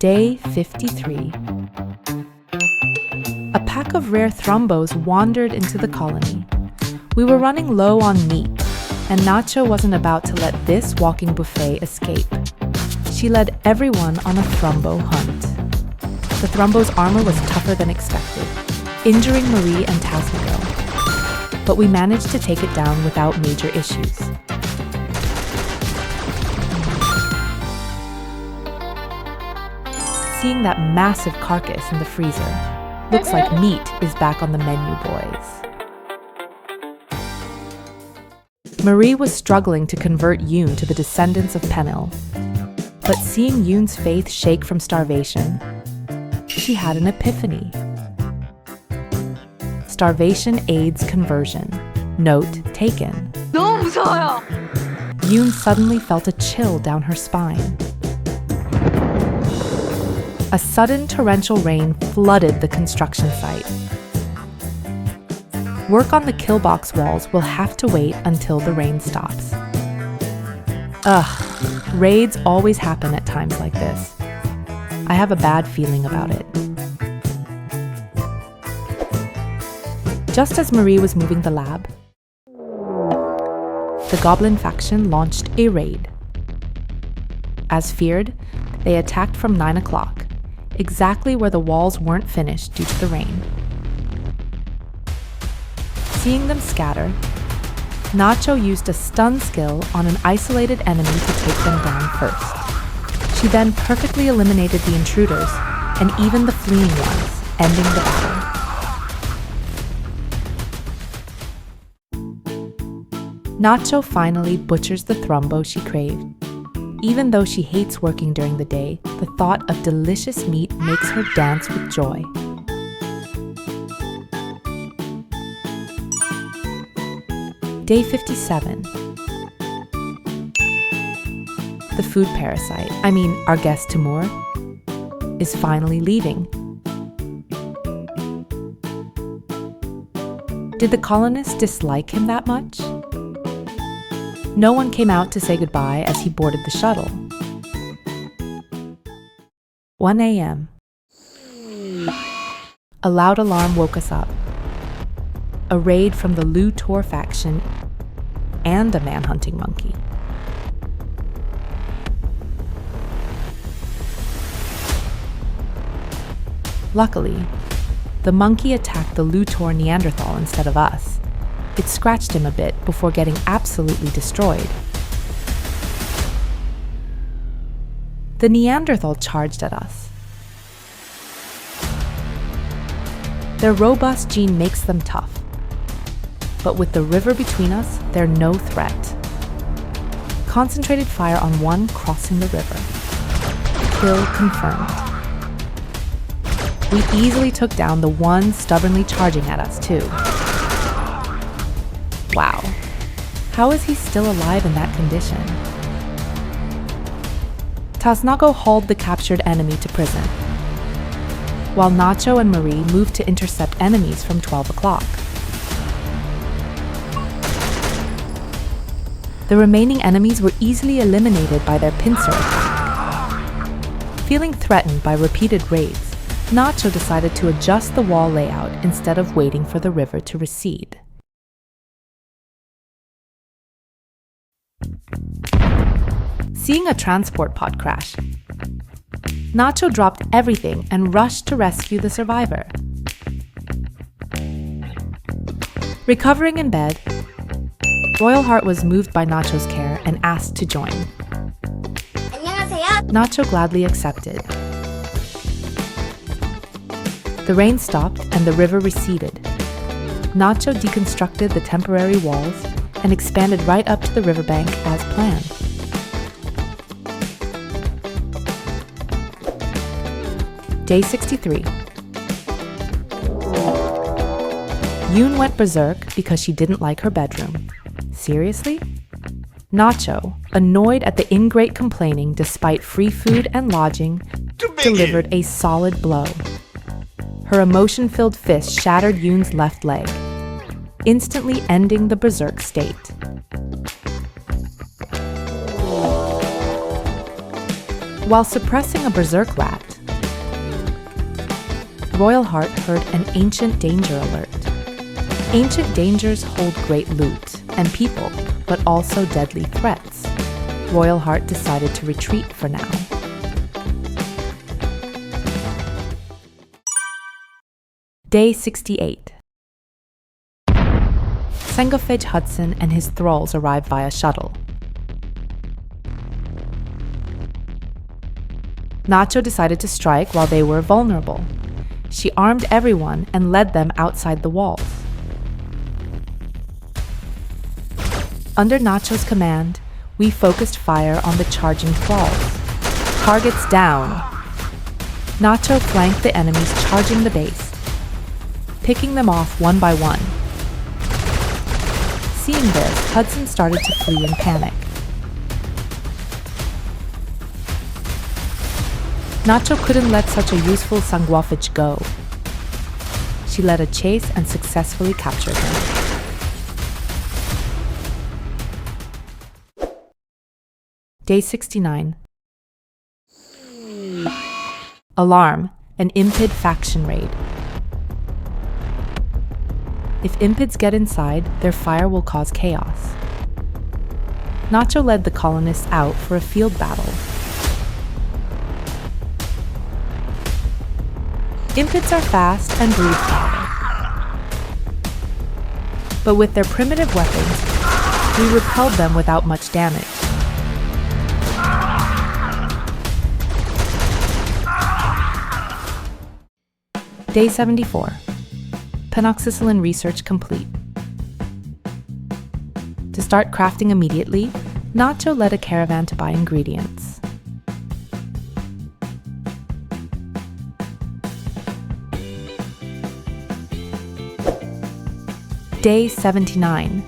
Day 53. A pack of rare thrumbos wandered into the colony. We were running low on meat, and Nacho wasn't about to let this walking buffet escape. She led everyone on a thrumbo hunt. The thrumbo's armor was tougher than expected, injuring Marie and Tasmagirl, but we managed to take it down without major issues. Seeing that massive carcass in the freezer, looks like meat is back on the menu, boys. Marie was struggling to convert Yune to the descendants of Penil, but seeing Yune's faith shake from starvation, she had an epiphany. Starvation aids conversion. Note taken. 너무 무서워요. Yune suddenly felt a chill down her spine. A sudden torrential rain flooded the construction site. Work on the kill box walls will have to wait until the rain stops. Ugh, raids always happen at times like this. I have a bad feeling about it. Just as Marie was moving the lab, the Goblin faction launched a raid. As feared, they attacked from 9 o'clock, exactly where the walls weren't finished due to the rain. Seeing them scatter, Nacho used a stun skill on an isolated enemy to take them down first. She then perfectly eliminated the intruders and even the fleeing ones, ending the battle. Nacho finally butchers the thrumbo she craved. Even though she hates working during the day, the thought of delicious meat makes her dance with joy. Day 57. The food parasite, our guest Timur, is finally leaving. Did the colonists dislike him that much? No one came out to say goodbye as he boarded the shuttle. 1 a.m. A loud alarm woke us up. A raid from the Lu Tor faction and a man-hunting monkey. Luckily, the monkey attacked the Lu Tor Neanderthal instead of us. It scratched him a bit before getting absolutely destroyed. The Neanderthal charged at us. Their robust gene makes them tough, but with the river between us, they're no threat. Concentrated fire on one crossing the river. Kill confirmed. We easily took down the one stubbornly charging at us too. Wow, how is he still alive in that condition? Tasnago hauled the captured enemy to prison, while Nacho and Marie moved to intercept enemies from 12 o'clock. The remaining enemies were easily eliminated by their pincer attack. Feeling threatened by repeated raids, Nacho decided to adjust the wall layout instead of waiting for the river to recede. Seeing a transport pod crash, Nacho dropped everything and rushed to rescue the survivor. Recovering in bed, Royal Heart was moved by Nacho's care and asked to join. 안녕하세요. Nacho gladly accepted. The rain stopped and the river receded. Nacho deconstructed the temporary walls and expanded right up to the riverbank as planned. Day 63. Yune went berserk because she didn't like her bedroom. Seriously? Nacho, annoyed at the ingrate complaining despite free food and lodging, delivered a solid blow. Her emotion-filled fist shattered Yune's left leg, instantly ending the berserk state. While suppressing a berserk rat, Royal Heart heard an ancient danger alert. Ancient dangers hold great loot and people, but also deadly threats. Royal Heart decided to retreat for now. Day 68. Sanguophage Hudson and his thralls arrive via shuttle. Nacho decided to strike while they were vulnerable. She armed everyone and led them outside the walls. Under Nacho's command, we focused fire on the charging thralls. Targets down. Nacho flanked the enemies charging the base, picking them off one by one. Seeing this, Hudson started to flee in panic. Nacho couldn't let such a useful Sanguophage go. She led a chase and successfully captured him. Day 69. Alarm, an Impid faction raid. If Impids get inside, their fire will cause chaos. Nacho led the colonists out for a field battle. Impids are fast and breathe fire. But with their primitive weapons, we repelled them without much damage. Day 74. Penoxycyllin research complete. To start crafting immediately, Nacho led a caravan to buy ingredients. Day 79.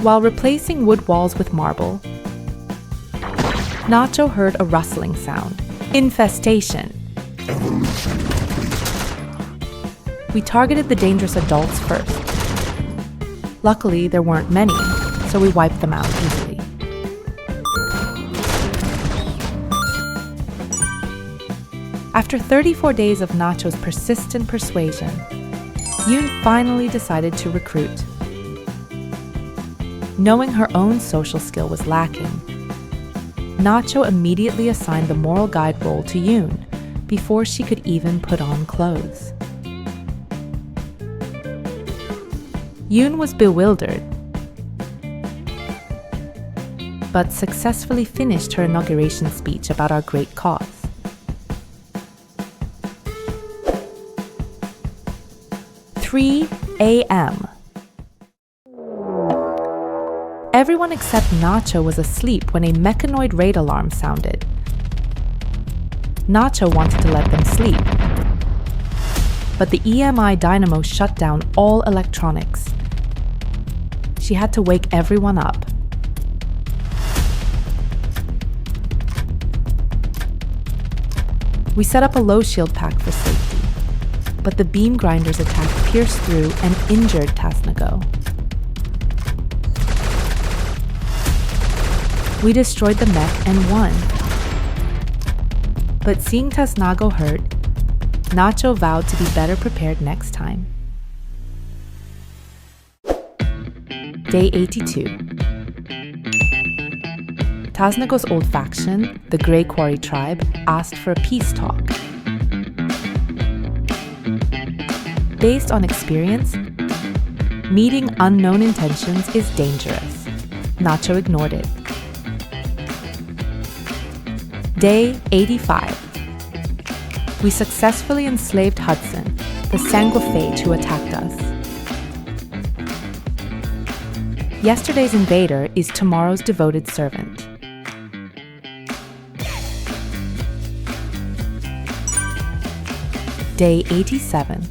While replacing wood walls with marble, Nacho heard a rustling sound. Infestation. We targeted the dangerous adults first. Luckily, there weren't many, so we wiped them out easily. After 34 days of Nacho's persistent persuasion, Yune finally decided to recruit. Knowing her own social skill was lacking, Nacho immediately assigned the moral guide role to Yune before she could even put on clothes. Yune was bewildered, but successfully finished her inauguration speech about our great cause. "3 a.m. Everyone except Nacho was asleep when a mechanoid raid alarm sounded. Nacho wanted to let them sleep, but the EMI dynamo shut down all electronics. She had to wake everyone up. We set up a low shield pack for safety, but the beam grinder's attack pierced through and injured Tasnago. We destroyed the mech and won. But seeing Tasnago hurt, Nacho vowed to be better prepared next time. Day 82. Tasnago's old faction, the Grey Quarry tribe, asked for a peace talk. Based on experience, meeting unknown intentions is dangerous. Nacho ignored it. Day 85. We successfully enslaved Hudson, the Sanguophage who attacked us. Yesterday's invader is tomorrow's devoted servant. Day 87.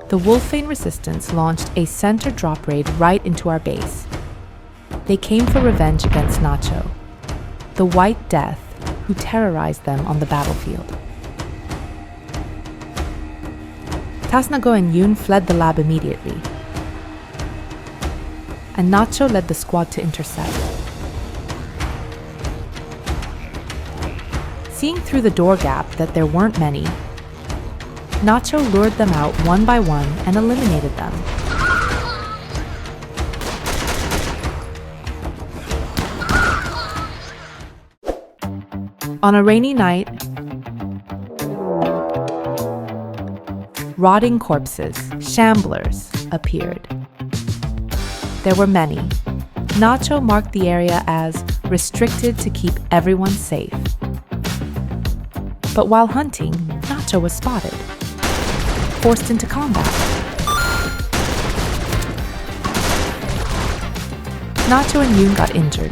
The Wolfane resistance launched a center drop raid right into our base. They came for revenge against Nacho, the White Death who terrorized them on the battlefield. Tasnago and Yune fled the lab immediately, and Nacho led the squad to intercept. Seeing through the door gap that there weren't many, Nacho lured them out one by one and eliminated them. On a rainy night, rotting corpses, shamblers, appeared. There were many. Nacho marked the area as restricted to keep everyone safe. But while hunting, Nacho was spotted, forced into combat. Nacho and Yune got injured,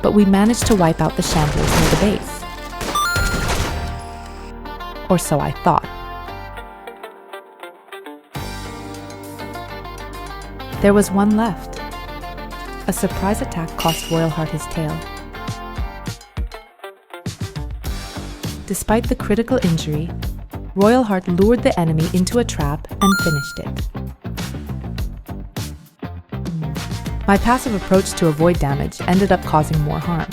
but we managed to wipe out the shamblers near the base. Or so I thought. There was one left. A surprise attack cost Royalheart his tail. Despite the critical injury, Royalheart lured the enemy into a trap and finished it. My passive approach to avoid damage ended up causing more harm.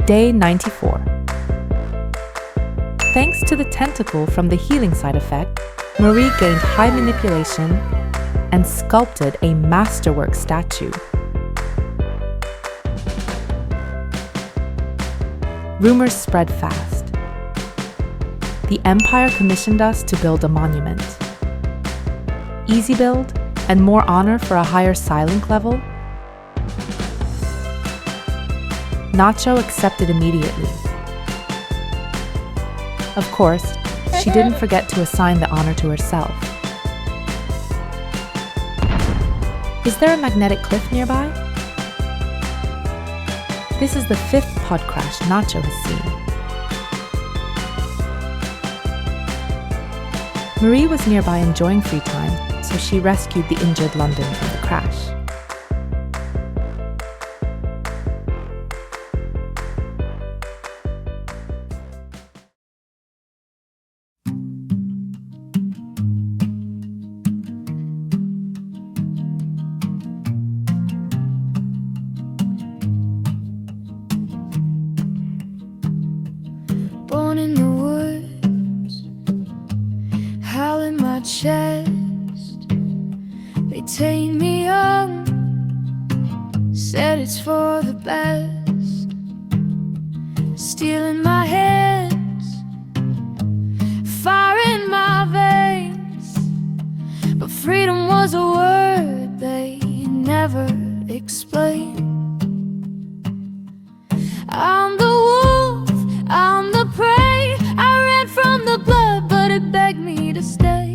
Day 94. Thanks to the tentacle from the healing side effect, Marie gained high manipulation and sculpted a masterwork statue. Rumors spread fast. The Empire commissioned us to build a monument. Easy build and more honor for a higher Psilink level? Nacho accepted immediately. Of course, she didn't forget to assign the honor to herself. Is there a magnetic cliff nearby? This is the 5th pod crash Nacho has seen. Marie was nearby enjoying free time, so she rescued the injured London from the crash. Born in the woods, howling my chest. They take me young, said it's for the best. Steel in my hands, fire in my veins. But freedom was a word they never explained. I'm the wolf, I'm the prey. I ran from the blood, but it begged me to stay.